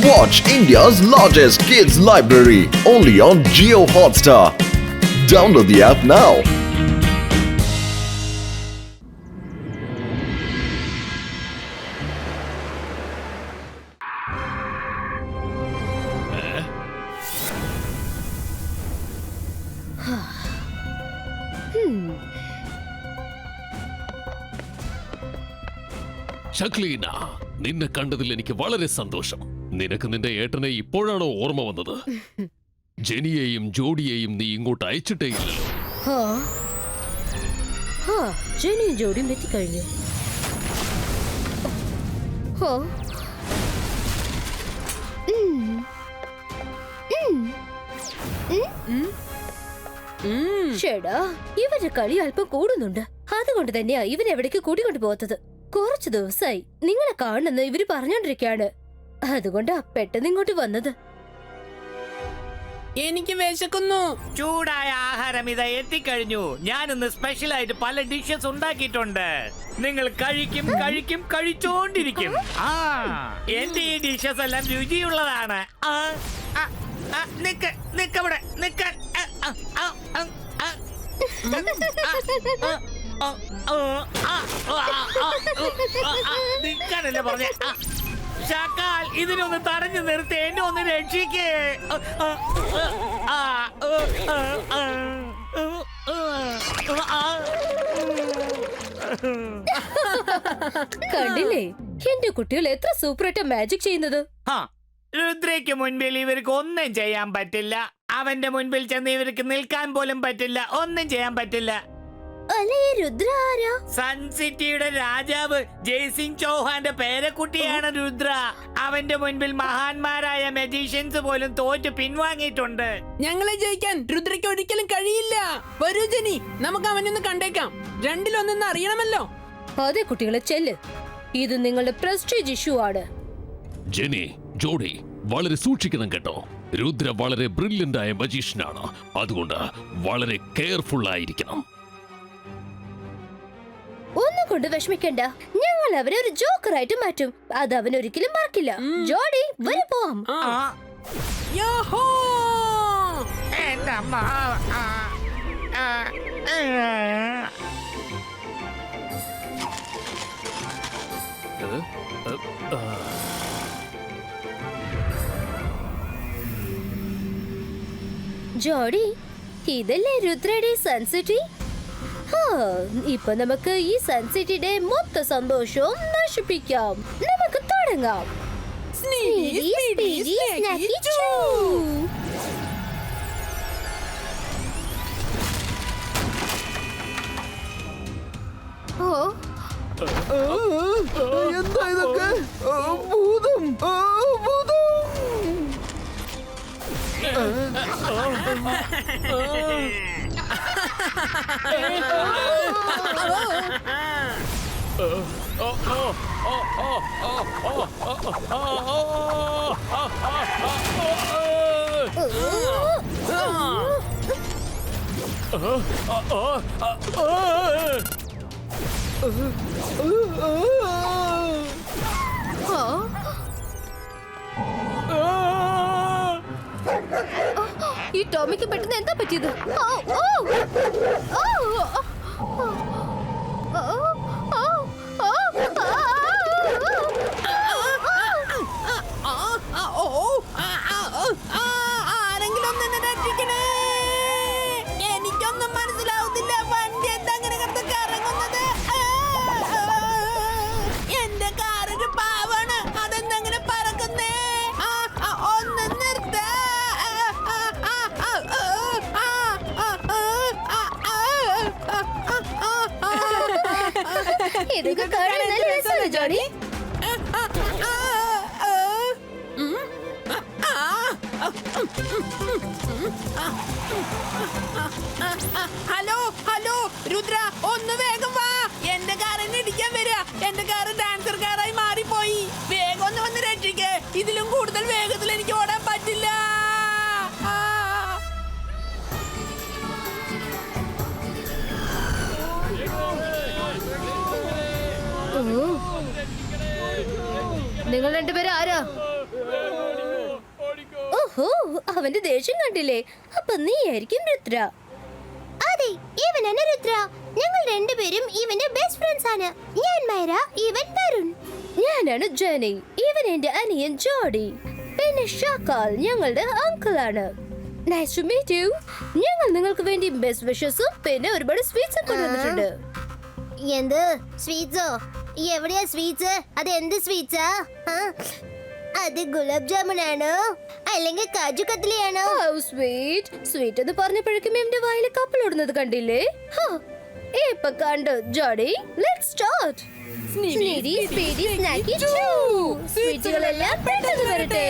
Watch India's largest kids library only on Jio Hotstar. Download the app now. ഷക്ലീന, നിന്നെ കണ്ടതിൽ എനിക്ക് വളരെ സന്തോഷം. നിനക്ക് നിന്റെ ഏട്ടനെ ഇപ്പോഴാണോ ഓർമ്മ വന്നത്? ജെനിയെയും ജോഡിയെയും നീ ഇങ്ങോട്ട് അയച്ചിട്ടേ ഇല്ലല്ലോ. ജെനിയും ജോഡിയും എത്തിക്കഴിഞ്ഞു. ചേടാ, ഇവരുടെ കളി അല്പം കൂടുന്നുണ്ട്. അതുകൊണ്ട് തന്നെയാ ഇവരെവിടേക്ക് കൂട്ടിക്കൊണ്ടു പോകാത്തത്. കുറച്ചു ദിവസമായി നിങ്ങളെ കാണുന്നെന്ന് ഇവര് പറഞ്ഞോണ്ടിരിക്കാണ്. അതുകൊണ്ടാ പെട്ടെന്ന് ഇങ്ങോട്ട് വന്നത്. എനിക്ക് വിശക്കുന്നു. ചൂടായ ആഹാരം ഇതാ എത്തിക്കഴിഞ്ഞു. ഞാനിന്ന് സ്പെഷ്യൽ ആയിട്ട് പല ഡിഷസ് ഉണ്ടാക്കിയിട്ടുണ്ട്. നിങ്ങൾ കഴിക്കും കഴിക്കും കഴിച്ചോണ്ടിരിക്കും. എന്റെ ഈ ഡിഷസ് എല്ലാം രുചിയുള്ളതാണ്. നിക്കവിടെ നിക്കാൻ. നിക്കാനല്ലേ പറഞ്ഞ. ഷാക്കാൽ, ഇതിനൊന്ന് തടഞ്ഞു നിർത്തി എന്നെ ഒന്ന് രക്ഷിക്കേ. കണ്ടില്ലേ എന്റെ കുട്ടികൾ എത്ര സൂപ്പറായിട്ട് മാജിക് ചെയ്യുന്നത്. രുദ്രയ്ക്ക് മുൻപിൽ ഇവർക്ക് ഒന്നും ചെയ്യാൻ പറ്റില്ല. അവന്റെ മുൻപിൽ ചെന്ന് ഇവർക്ക് നിൽക്കാൻ പോലും പറ്റില്ല. ഒന്നും ചെയ്യാൻ പറ്റില്ല. സൺ സിറ്റിയുടെ രാജാവ് ജയ്സിംഗ് ചൗഹാന്റെ പേരക്കുട്ടിയാണ് രുദ്ര. അവന്റെ മുൻപിൽ മഹാന്മാരായ മജീഷ്യൻസ് പോലും തോറ്റ് പിൻവാങ്ങിയിട്ടുണ്ട്. ഞങ്ങളെ ജയിക്കാൻ രുദ്രയ്ക്ക് ഒരിക്കലും കഴിയില്ല. വരൂ ജെനി, നമുക്ക് അവനൊന്ന് കണ്ടേക്കാം. രണ്ടിലൊന്നെന്ന് അറിയണമല്ലോ. അതെ കുട്ടികളെ, ചെല്ല്. ഇത് നിങ്ങളുടെ പ്രസ്റ്റീജ് ഇഷ്യൂ ആണ്. ജെനി, ജോഡി, വളരെ സൂക്ഷിക്കണം കേട്ടോ. രുദ്ര വളരെ ബ്രില്യന്റ് ആയ മജീഷ്യനാണ്. അതുകൊണ്ട് വളരെ കെയർഫുൾ ആയിരിക്കണം. ഒന്നും കൊണ്ട് വിഷമിക്കണ്ട. ഞങ്ങൾ അവനെ ഒരു ജോക്കറായിട്ട് മാറ്റും. അത് അവൻ ഒരിക്കലും മറക്കില്ല. ജോഡി, വരെ പോവാം. എന്റെ അമ്മ. ജോഡി, ഇതല്ലേ രുദ്രയുടെ സൺസിറ്റി? ഇപ്പൊ നമുക്ക് ഈ സൺസിറ്റിയുടെ മൊത്ത സന്തോഷവും നശിപ്പിക്കാം. നമുക്ക് തുടങ്ങാം. എന്താ ഇതൊക്കെ? ഭൂതം, ഭൂതം. ഈ ടോമിക്ക് പെട്ടെന്ന് എന്താ പറ്റിയത്? ആരെങ്കിലും രക്ഷിക്കണേ. എനിക്കൊന്നും മനസ്സിലാവുന്നില്ല. വണ്ടി എന്താ അങ്ങനെ കിടന്ന് കറങ്ങുന്നത്? എന്റെ കാറൊരു പാവാണ്. അതെന്തങ്ങനെ പറക്കുന്നേ? ഒന്ന് നിർത്ത. ഇതൊക്കെ കാണാൻ നല്ല രസമാണ് ജോഡി. ഹലോ ഹലോ രുദ്ര, ഒന്ന് വേഗം വാ. എന്റെ കാറിന് ഇടിക്കാൻ വരിക. എന്റെ കാറ് ഡാൻസർ കാറായി മാറിപ്പോയി. വേഗം ഒന്ന് വന്ന് രക്ഷിക്കേ. ഇതിലും കൂടുതൽ വേഗത്തിൽ എനിക്ക് ഓടാൻ പറ്റില്ല. നിങ്ങൾ രണ്ടുപേരും ആരാ? ഓഹോ, അവന്റെ ദേഷ്യം കണ്ടില്ലേ? അപ്പൊ നീ ആയിരിക്കും രുദ്ര. അതെ, ഇവനാണ് രുദ്ര. ഞങ്ങൾ രണ്ടുപേരും ഇവന്റെ ബെസ്റ്റ് ഫ്രണ്ട്സ് ആണ്. ഞാൻ മൈര, ഇവൻ വരുൺ. ഞാനാണ് ജെനി, ഇവൻ എന്റെ അനിയൻ ജോഡി. പിന്നെ ഷാക്കാൽ ഞങ്ങളുടെ അങ്കിളാണ്. Nice to meet you. ഞങ്ങൾ നിങ്ങൾക്ക് വേണ്ടി ബെസ്റ്റ് വിഷസും പിന്നെ ഒരുപാട് സ്വീറ്റ്സും കൊണ്ടുവന്നിട്ടുണ്ട്. എന്ത് സ്വീറ്റ്സോ? എവിടെയാ സ്വീറ്റ്സ്? അത് എന്ത് സ്വീറ്റ്സാ? അത് ഗുലാബ് ജാമുൻ ആണോ അല്ലെങ്കിൽ കാജു കത്ലിയാണോ? സ്വീറ്റ് എന്ന് പറഞ്ഞപ്പോഴേക്കും എന്റെ വായിൽ കപ്പലോടുന്നത് കണ്ടില്ലേ? ഇപ്പൊ കണ്ടു ജോഡി. Let's start. Sneedy speedy snacky ചൂ. സ്വീറ്റുകളെല്ലാം പെട്ടെന്ന് വരട്ടെ.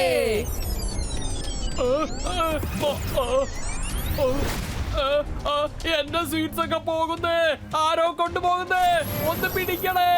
എന്റെ സ്വീറ്റ്സ് ഒക്കെ പോകുന്നേ. ആരോ കൊണ്ടുപോകുന്നേ. ഒന്ന് പിടിക്കണേ.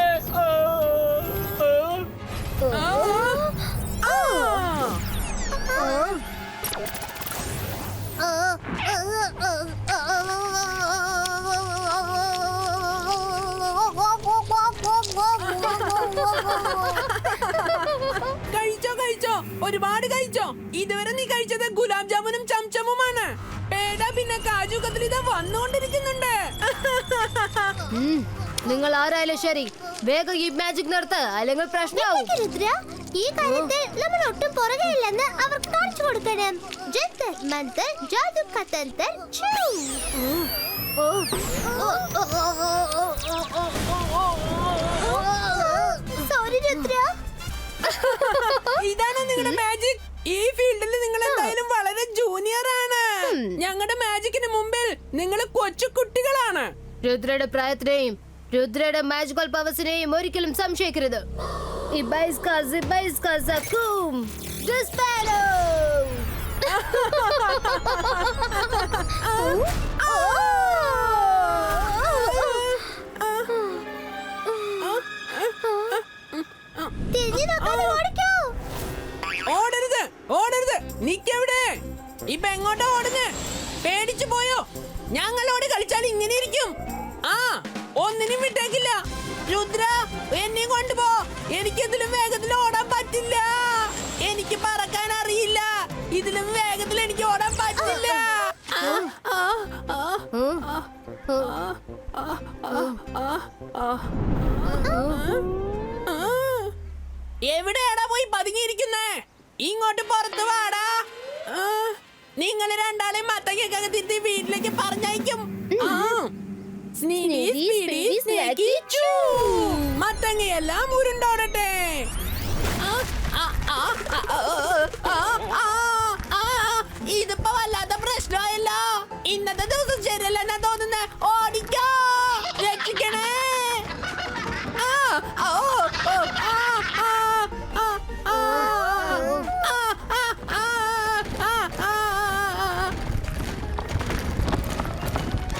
കഴിച്ചോ കഴിച്ചോ, ഒരുപാട് കഴിച്ചോ. ഇതുവരെ നീ കഴിച്ചത് ഗുലാബ് ജാമുനും ചംചമുമാണ്. പേട പിന്നെ കാജു കത്ലി ഇതാ വന്നുകൊണ്ടിരിക്കുന്നുണ്ട്. നിങ്ങൾ ആരായാലും ശരി, വേഗം ഈ മാജിക് നടത്ത്, അല്ലെങ്കിൽ പ്രശ്നമാവും. രുദ്ര, ഈ കാര്യത്തിൽ നമ്മൾ ഒട്ടും പുറകെയില്ലെന്ന് അവർക്ക് കാണിച്ചു കൊടുക്കണം. ജന്തർ മന്തർ ജാദു കതന്തർ ചൂ. സോറി രുദ്ര. ഇതാണ് നിങ്ങളുടെ മാജിക്. ഈ ഫീൽഡിൽ നിങ്ങൾ എന്തായാലും വളരെ ജൂനിയർ ആണ്. ഞങ്ങളുടെ മാജിക്കിന് മുമ്പിൽ നിങ്ങൾ കൊച്ചു കുട്ടികളാണ്. രുദ്രയുടെ പ്രായത്തിനെയും രുദ്രയുടെ മാജിക്കൽ പവേഴ്സിനെയും ഒരിക്കലും സംശയിക്കരുത്. ഇബൈസ്ക സിബൈസ്ക സകൂം ഡിസ്പാരോ. തിരിഞ്ഞു നോക്കാതെ ഓടിക്കോ. ഓടരുത് ഓടരുത്, നിക്കെവിടെ? ഇപ്പൊ എങ്ങോട്ടാ ഓടുന്നേ? പേടിച്ചു പോയോ? ഞങ്ങളോട് കളിച്ചാൽ ഇങ്ങനെ ഇരിക്കും. ഒന്നിനും വിട്ടേക്കില്ല. രുദ്ര, എന്നെ കൊണ്ടുപോ. എനിക്ക് ഇതിലും വേഗത്തിൽ ഓടാൻ പറ്റില്ല. എനിക്ക് പറക്കാൻ അറിയില്ല. ഇതിലും വേഗത്തിൽ എനിക്ക് ഓടാൻ പറ്റില്ല. എവിടെയാടാ പോയി പതുങ്ങിയിരിക്കുന്നേ? ഇങ്ങോട്ട് പുറത്ത് വാടാ. നിങ്ങൾ രണ്ടാളെ മത്തങ്ങയൊക്കെ തിരുത്തി വീട്ടിലേക്ക് പറഞ്ഞയക്കും. മത്തങ്ങയെല്ലാം ഉരുണ്ടോടട്ടെ. ഇതിപ്പോ വല്ലാത്ത പ്രശ്നമായല്ലോ. ഇന്നത്തെ ദിവസം ശരിയല്ലെന്നാ തോന്നുന്നേ. ഓടിക്കോ, രക്ഷിക്കണേ.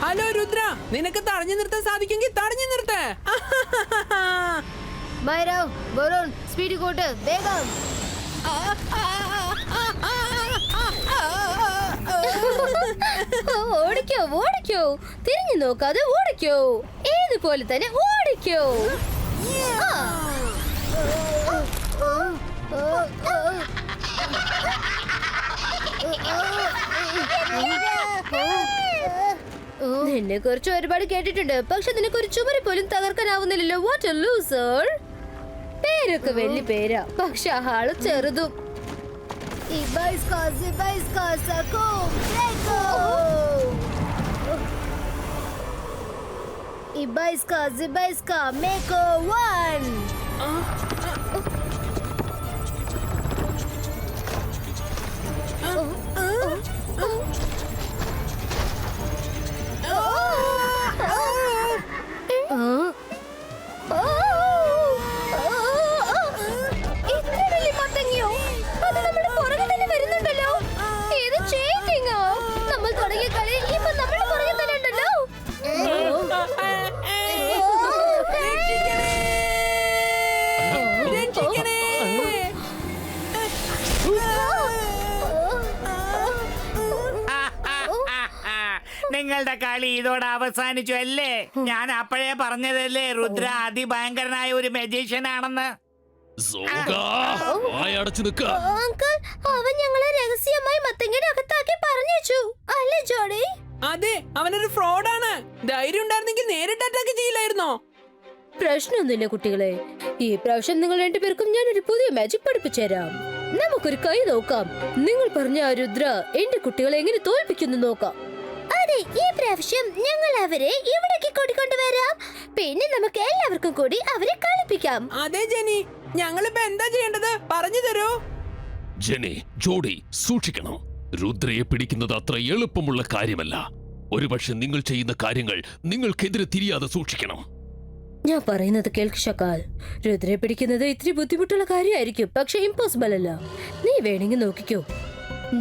ഹലോ രുദ്ര, നിനക്ക് തടഞ്ഞു നിർത്താൻ സാധിക്കുമെങ്കിൽ തടഞ്ഞു നിർത്ത. മൈര, വരുൺ, സ്പീഡ് കൂട്ട്, വേഗം. ഓടിക്കോ ഓടിക്കോ, തിരിഞ്ഞു നോക്കാതെ ഓടിക്കോ. ഏതുപോലെ തന്നെ ഓടിക്കോ. നിന്നെ കുറിച്ച് ഒരുപാട് കേട്ടിട്ടുണ്ട്, പക്ഷെ നിനക്ക് ഒരു ചുമരി പോലും തകർക്കാനാവുന്നില്ലല്ലോ. What A loser. പേരൊക്കെ വലിയ പേരാ, പക്ഷെ ആള് ചെറുതും. നമ്മൾ തുടങ്ങിയ കളി ഇപ്പൊ നമ്മുടെ പുറകെ തന്നെ ഉണ്ടല്ലോ. നിങ്ങളുടെ കളി ഇതോടെ അവസാനിച്ചു അല്ലേ? ഞാൻ അപ്പോഴേ പറഞ്ഞതല്ലേ രുദ്ര അതിഭയങ്കരനായ ഒരു മജീഷ്യൻ ആണെന്ന്. അടച്ചു നിൽക്ക. അങ്കിൾ, അവൻ ഞങ്ങളെ രഹസ്യമായി മത്തങ്ങയുടെ അകത്താക്കി പറഞ്ഞേച്ചു അല്ലേ ജോഡി? അതെ, അവനൊരു ഫ്രോഡാണ്. ധൈര്യം ഉണ്ടായിരുന്നെങ്കിൽ നേരിട്ട് അറ്റാക്ക് ചെയ്യില്ലായിരുന്നോ? പ്രശ്നമൊന്നുമില്ല കുട്ടികളെ. ഈ പ്രാവശ്യം നിങ്ങൾ രണ്ടുപേർക്കും ഞാനൊരു പുതിയ മാജിക് പഠിപ്പിച്ചു തരാം. നമുക്കൊരു കൈ നോക്കാം. നിങ്ങൾ പറഞ്ഞ ആ രുദ്ര എന്റെ കുട്ടികളെ എങ്ങനെ തോൽപ്പിക്കുന്നു നോക്കാം. അതെ, ഈ പ്രാവശ്യം ഞങ്ങൾ അവരെ ഇവിടേക്ക് കൂട്ടിക്കൊണ്ടുവരാം. പിന്നെ നമുക്ക് എല്ലാവർക്കും കൂടി അവരെ കളിപ്പിക്കാം. അതെ ജെനി, ഞങ്ങളിപ്പോ എന്താ ചെയ്യേണ്ടത് പറഞ്ഞു തരൂ. ജെനി, ജോഡി, സൂക്ഷിക്കണം. രുദ്രയെ പിടിക്കുന്നത് അത്ര എളുപ്പമുള്ള കാര്യമല്ല. ഒരുപക്ഷെ നിങ്ങൾ ചെയ്യുന്ന കാര്യങ്ങൾ നിങ്ങൾക്കെതിരെ തിരിയാതെ സൂക്ഷിക്കണം. ഞാൻ പറയുന്നത് കേൾക്ക് ഷക്കാൽ. രുദ്രയെ പിടിക്കുന്നത് ഇത്തിരി ബുദ്ധിമുട്ടുള്ള കാര്യമായിരിക്കും, പക്ഷെ ഇമ്പോസിബിൾ അല്ല. നീ വേണമെങ്കിൽ നോക്കിക്കോ.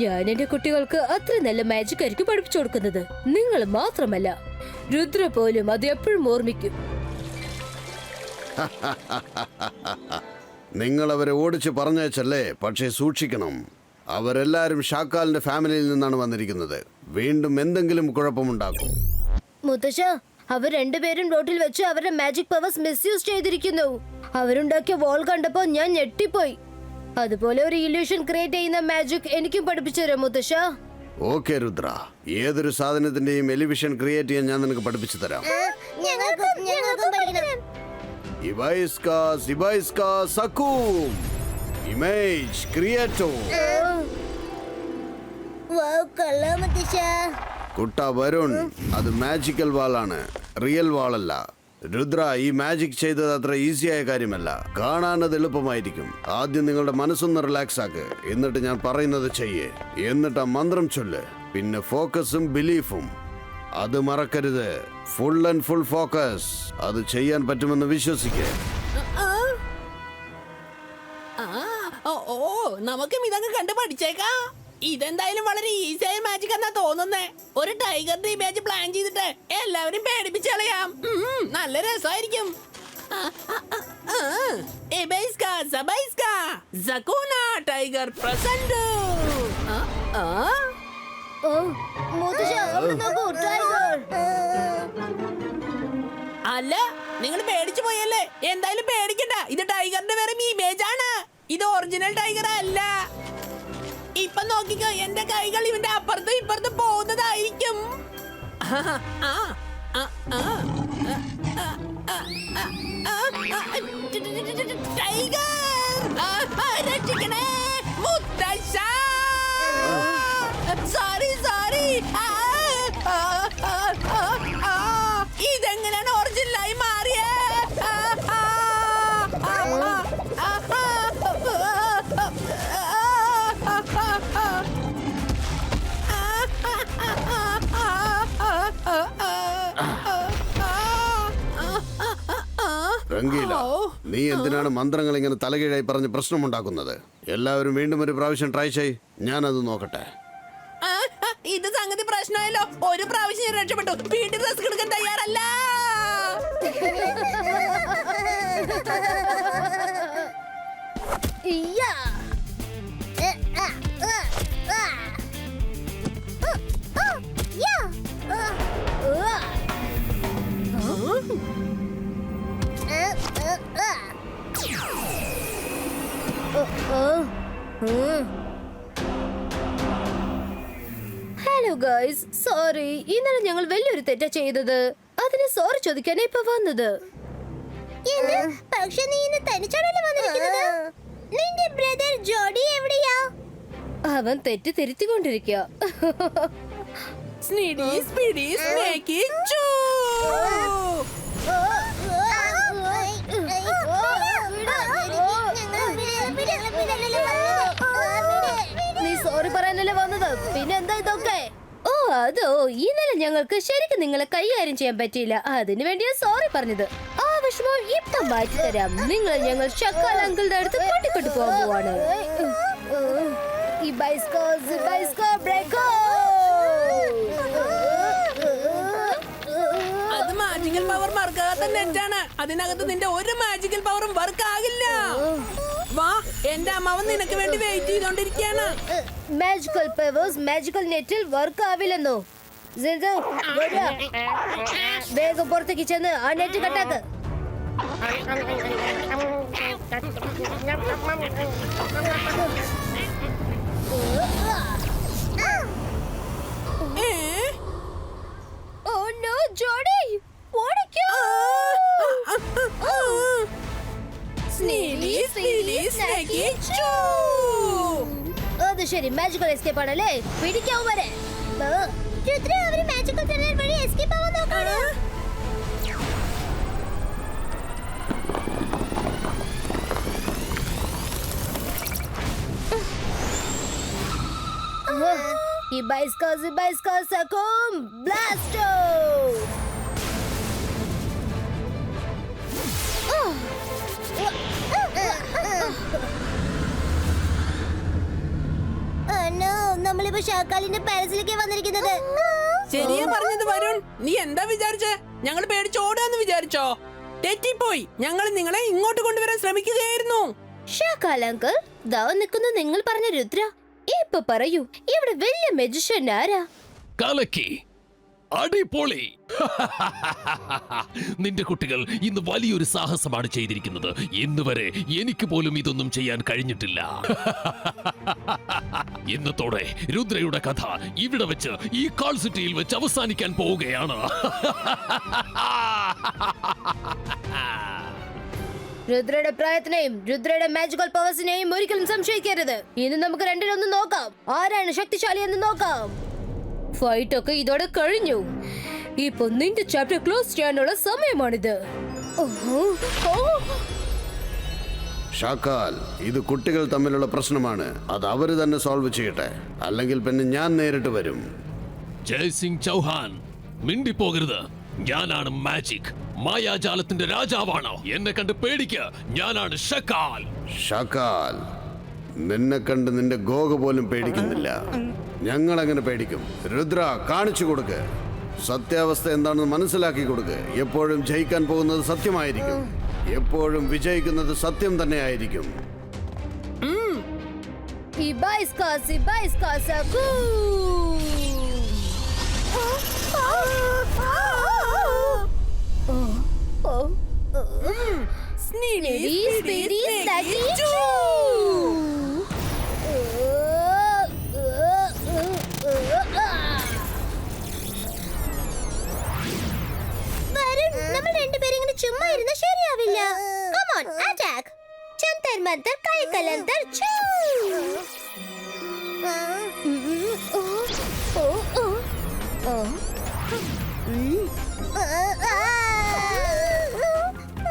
ഞാൻ എന്റെ കുട്ടികൾക്ക് അത്ര നല്ല മാജിക് ആയിരിക്കും പഠിപ്പിച്ചു കൊടുക്കുന്നത്. നിങ്ങൾ മാത്രമല്ല, രുദ്ര പോലും അത് എപ്പോഴും ഓർമ്മിക്കും. നിങ്ങൾ അവരെ ഓടിച്ച് പറഞ്ഞയച്ചല്ലേ, പക്ഷേ സൂക്ഷിക്കണം. അവരെല്ലാരും ഷാക്കാലിന്റെ ഫാമിലിയിൽ നിന്നാണ് വന്നിരിക്കുന്നത്. വീണ്ടും എന്തെങ്കിലും കുഴപ്പമുണ്ടാക്കും. മുത്തശ്ശ, അവർ രണ്ടുപേരും റോട്ടിൽ വെച്ച് അവരുടെ മാജിക് പവേഴ്സ് മിസ്യൂസ് ചെയ്തിരിക്കുന്നു. അവരുണ്ടാക്കിയ വോൾ കണ്ടപ്പോ ഞാൻ ഞെട്ടിപ്പോയി. അതുപോലെ ഒരു ഇല്യൂഷൻ ക്രിയേറ്റ് ചെയ്യുന്ന മാജിക് എനിക്കും പഠിപ്പിച്ചു തരാം മുത്തശ്ശ. ഓക്കെ രുദ്ര, ഏതൊരു സാധനത്തിന്റെയും എലിവിഷൻ ക്രിയേറ്റ് ചെയ്യാൻ ഞാൻ നിനക്ക് പഠിപ്പിച്ചു തരാം. ഇബൈസ്ക സക്കൂം ഇമേജ് ക്രിയേറ്റോ. കുട്ട വരുൺ, അത് മാജിക്കൽ വാളാണ്, റിയൽ വാളല്ല. രുദ്ര, ഈ മാജിക് ചെയ്തത് അത്ര ഈസിയായ കാര്യമല്ല. കാണാൻ അത് എളുപ്പമായിരിക്കും. ആദ്യം നിങ്ങളുടെ മനസ്സൊന്ന് റിലാക്സ് ആക്ക്, എന്നിട്ട് ഞാൻ പറയുന്നത് ചെയ്യേ. എന്നിട്ട് ആ മന്ത്രം ചൊല്ല്. പിന്നെ ഫോക്കസും ബിലീഫും അത് മറക്കരുത്. Full and full focus. അത് ചെയ്യാൻ പറ്റുമെന്ന് വിശ്വസിക്കേ. നമുക്കും ഇതൊക്കെ കണ്ട് പഠിച്ചേക്കാം. ഇതെന്തായാലും വളരെ ഈസിയായ മാജിക് എന്നാ തോന്നുന്നേ. ഒരു ടൈഗറിന്റെ ഇമേജ് പ്ലാൻ ചെയ്തിട്ട് എല്ലാവരും പേടിപ്പിച്ച് കളയാം. നല്ല രസമായിരിക്കും. Tiger present. അല്ല, നിങ്ങൾ പേടിച്ചു പോയല്ലേ? എന്തായാലും പേടിക്കണ്ട. ഇത് ടൈഗറിന്റെ വേറെ ഇമേജ് ആണ്. ഇത് ഒറിജിനൽ ടൈഗർ അല്ല. ഇപ്പൊ നോക്കിക്കോ, എന്റെ കൈകൾ ഇവന്റെ അപ്പുറത്തും ഇപ്പുറത്തും പോകുന്നതായിരിക്കും. രക്ഷിക്കണേ മുത്തശ്ശ. സോറി. ഇതെങ്ങനെയാണ് ഒറിജിനലായി മാറിയേ? രംഗീല, നീ എന്തിനാണ് മന്ത്രങ്ങൾ ഇങ്ങനെ തലകീഴായി പറഞ്ഞ് പ്രശ്നമുണ്ടാക്കുന്നത്? എല്ലാവരും വീണ്ടും ഒരു പ്രാവശ്യം ട്രൈ ചെയ്, ഞാനത് നോക്കട്ടെ. ഇത് സംഗതി പ്രശ്നമായല്ലോ. ഒരു പ്രാവശ്യം ഞാൻ രക്ഷപ്പെട്ടു. വീട്ടിൽ റിസ്ക് എടുക്കാൻ തയ്യാറല്ല. Hello guys, sorry. ഇന്നലെ ഞങ്ങൾ വലിയൊരു തെറ്റാ ചെയ്തത്. അതിന് സോറി ചോദിക്കാനാ ഇപ്പൊ വന്നത്. പക്ഷെ നീ ഇന്ന് തനിച്ചാണല്ലോ വന്നിരിക്കുന്നത്. നിന്റെ ബ്രദർ ജോഡി എവിടെയാ? അവൻ തെറ്റ് തിരുത്തിക്കൊണ്ടിരിക്കുക. സ്നീഡി സ്പീഡി സ്നേക്കി ചൂ. നീ സോറി പറയാനല്ലേ വന്നത്? പിന്നെ എന്താ ഇതൊക്കെ? ഓ അതോ, ഇന്നലെ ഞങ്ങൾക്ക് ശരിക്കും നിങ്ങളെ കൈകാര്യം ചെയ്യാൻ പറ്റിയില്ല. അതിനു വേണ്ടിയാ സോറി പറഞ്ഞത്. ആ വിഷമം ഇപ്പൊ മാറ്റി തരാം. നിങ്ങൾ ഞങ്ങൾ ഷക്കാൽ അങ്കിളുടെ അടുത്ത് കൂട്ടിക്കൊണ്ടു പോകാൻ പോവാണ്. അത് മാജിക്കൽ പവർ വർക്കാകാത്ത നെറ്റാണ്. അതിനകത്ത് നിന്റെ ഒരു മാജിക്കൽ പവറും വർക്ക് ആകില്ല. വാ, എന്റെ അമ്മാവൻ നിനക്ക് വേണ്ടി വെയിറ്റ് ചെയ്തോണ്ടിരിക്കുകയാണ്. മാജിക്കൽ പവേഴ്സ് മാജിക്കൽ നെറ്റിൽ വർക്ക് ആവില്ലെന്നോ? വേഗം പുറത്തേക്ക് ചെന്ന് ആ നെറ്റ് കട്ടാക്ക്. അത് ശരി, മാജിക്കൽ എസ്കേപ്പ് ആണല്ലേ? പിടിക്കാവൂ വരെ. രുദ്ര അവര് മാജിക്കൽ ടണൽ വഴി എസ്കേപ്പ് ആവാൻ നോക്കാണ്. Ibaiska Sakum Blasto! നമ്മളിപ്പോ ഷാക്കാലിന്റെ പാലസിലേക്ക് വന്നിരിക്കുന്നത്. ശരിയാ പറഞ്ഞത് വരുൺ. നീ എന്താ വിചാരിച്ചേ? ഞങ്ങൾ പേടിച്ചോടാന്ന് വിചാരിച്ചോ? തെറ്റിപ്പോയി. ഞങ്ങൾ നിങ്ങളെ ഇങ്ങോട്ട് കൊണ്ടുവരാൻ ശ്രമിക്കുകയായിരുന്നു. ഷാക്കാൽ അങ്കിൾ, ദാ നിൽക്കുന്നു നിങ്ങൾ പറഞ്ഞ രുദ്ര. ഇപ്പൊ പറയൂ, ഇവിടെ വലിയ മെജിഷ്യൻ ആരാ? കലക്കി, അടിപൊളി. നിന്റെ കുട്ടികൾ ഇന്ന് വലിയൊരു സാഹസമാണ് ചെയ്തിരിക്കുന്നത്. ഇന്ന് വരെ എനിക്ക് പോലും ഇതൊന്നും ചെയ്യാൻ കഴിഞ്ഞിട്ടില്ല. ഇന്നത്തോടെ രുദ്രയുടെ കഥ ഇവിടെ വെച്ച് ഈ കാൾ സിറ്റിയിൽ വെച്ച് അവസാനിക്കാൻ പോവുകയാണ്. രുദ്രയുടെ പ്രായത്തിനെയും രുദ്രയുടെ മാജിക്കൽ പവേഴ്സിനെയും ഒരിക്കലും സംശയിക്കരുത്. ഇന്ന് നമുക്ക് രണ്ടിലൊന്ന് നോക്കാം, ആരാണ് ശക്തിശാലി എന്ന് നോക്കാം. ഫൈറ്റ് ഒക്കെ ഇതോടെ കഴിഞ്ഞു. ഇപ്പൊ നിന്റെ ചാപ്റ്റർ ക്ലോസ് ചെയ്യാനുള്ള സമയമാണിത്. ഷാക്കാൽ, ഇത് കുട്ടികൾ തമ്മിലുള്ള പ്രശ്നമാണ്. അത് അവര് തന്നെ സോൾവ് ചെയ്യട്ടെ, അല്ലെങ്കിൽ പിന്നെ ഞാൻ നേരിട്ട് വരും. ജയ്സിംഗ് ചൗഹാൻ, മിണ്ടിപ്പോകരുത്. ഞാനാണ് മാജിക്, മായാജാലത്തിന്റെ രാജാവാണ്. എന്നെ കണ്ട് പേടിക്ക, ഞാനാണ് ഷക്കാൽ. ഷാക്കാൽ, നിന്നെ കണ്ട് നിന്റെ ഗോഗ പോലും പേടിക്കുന്നില്ല. ഞങ്ങൾ അങ്ങനെ പേടിക്കും. രുദ്ര, കാണിച്ചു കൊടുക്ക്. സത്യാവസ്ഥ എന്താണെന്ന് മനസ്സിലാക്കി കൊടുക്ക്. എപ്പോഴും ജയിക്കാൻ പോകുന്നത് സത്യമായിരിക്കും. എപ്പോഴും വിജയിക്കുന്നത് സത്യം തന്നെ ആയിരിക്കും. നമ്മൾ രണ്ടുപേരും ഇങ്ങനെ ചുമ്മാ ഇരുന്ന് ശരിയാവില്ല. Come on, attack. Jantar Manthar കൈകലന്തർ ചൂ.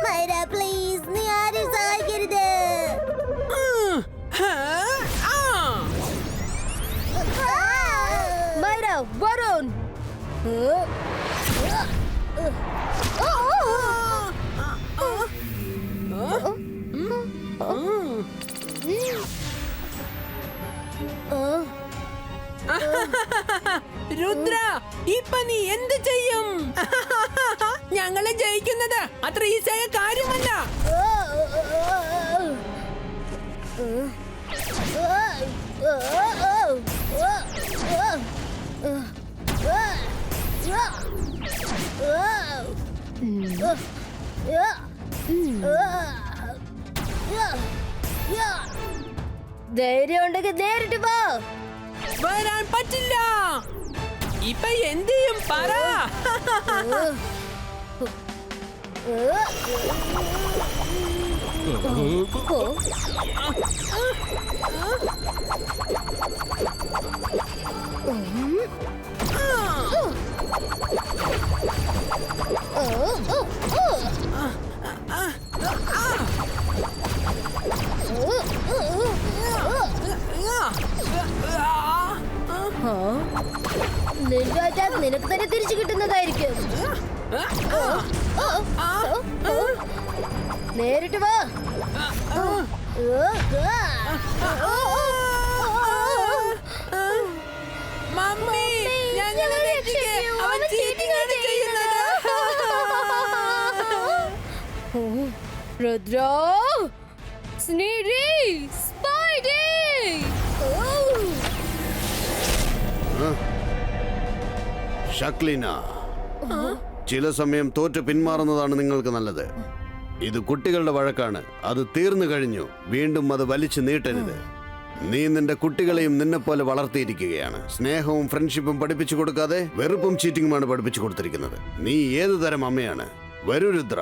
മൈര, പ്ലീസ്, നീ ആരും സഹായിക്കരുത്. മൈര, വരുൺ. രുദ്ര, ഇപ്പൊ നീ എന്ത് ചെയ്യും? ഞങ്ങളെ ജയിക്കുന്നത് അത്ര ഈസിയായ കാര്യമല്ല. ധൈര്യം ഉണ്ടെങ്കിൽ നേരിട്ട് പോ. വരാൻ പറ്റില്ല. ഇപ്പൊ എന്ത് ചെയ്യും പറ. നിന്റെ അറ്റാക്ക് നിനക്ക് തന്നെ തിരിച്ചു കിട്ടുന്നതായിരിക്കും. നേരിട്ട് വാ. മമ്മി, ഞങ്ങളെ രക്ഷിക്ക്. അവൻ ചീറ്റിംഗ് ആണ് ചെയ്യുന്നത്. രുദ്ര, സ്നീഡി, സ്പൈഡി. ഷക്ലീന, ചില സമയം തോറ്റ് പിന്മാറുന്നതാണ് നിങ്ങൾക്ക് നല്ലത്. ഇത് കുട്ടികളുടെ വഴക്കാണ്. അത് തീർന്നു കഴിഞ്ഞു. വീണ്ടും അത് വലിച്ചു നീട്ടരുത്. നീ നിന്റെ കുട്ടികളെയും നിന്നെ പോലെ വളർത്തിയിരിക്കുകയാണ്. സ്നേഹവും ഫ്രണ്ട്ഷിപ്പും പഠിപ്പിച്ചു കൊടുക്കാതെ വെറുപ്പും ചീറ്റിങ്ങുമാണ് പഠിപ്പിച്ചു കൊടുത്തിരിക്കുന്നത്. നീ ഏതു തരം അമ്മയാണ്? വരൂ രുദ്ര,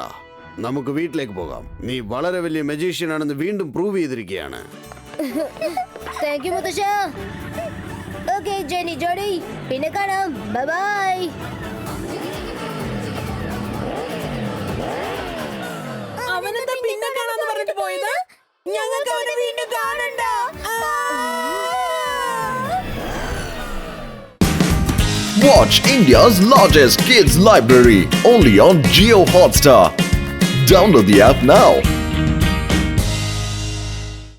നമുക്ക് വീട്ടിലേക്ക് പോകാം. നീ വളരെ വലിയ മജീഷ്യൻ ആണെന്ന് വീണ്ടും പ്രൂവ് ചെയ്തിരിക്കുകയാണ്. താങ്ക് യു മുത്തശ്ശ. ഓക്കെ ജെനി ജോഡി, പിന്നെ കാണാം. Bye bye. അവനെന്താ പിന്നെ കാണാന്ന് പറഞ്ഞിട്ട് പോയത്? ഞങ്ങൾക്ക് അവനെ വീണ്ടും കാണണ്ട. Watch India's largest kids library only on Jio Hotstar. Download the app now.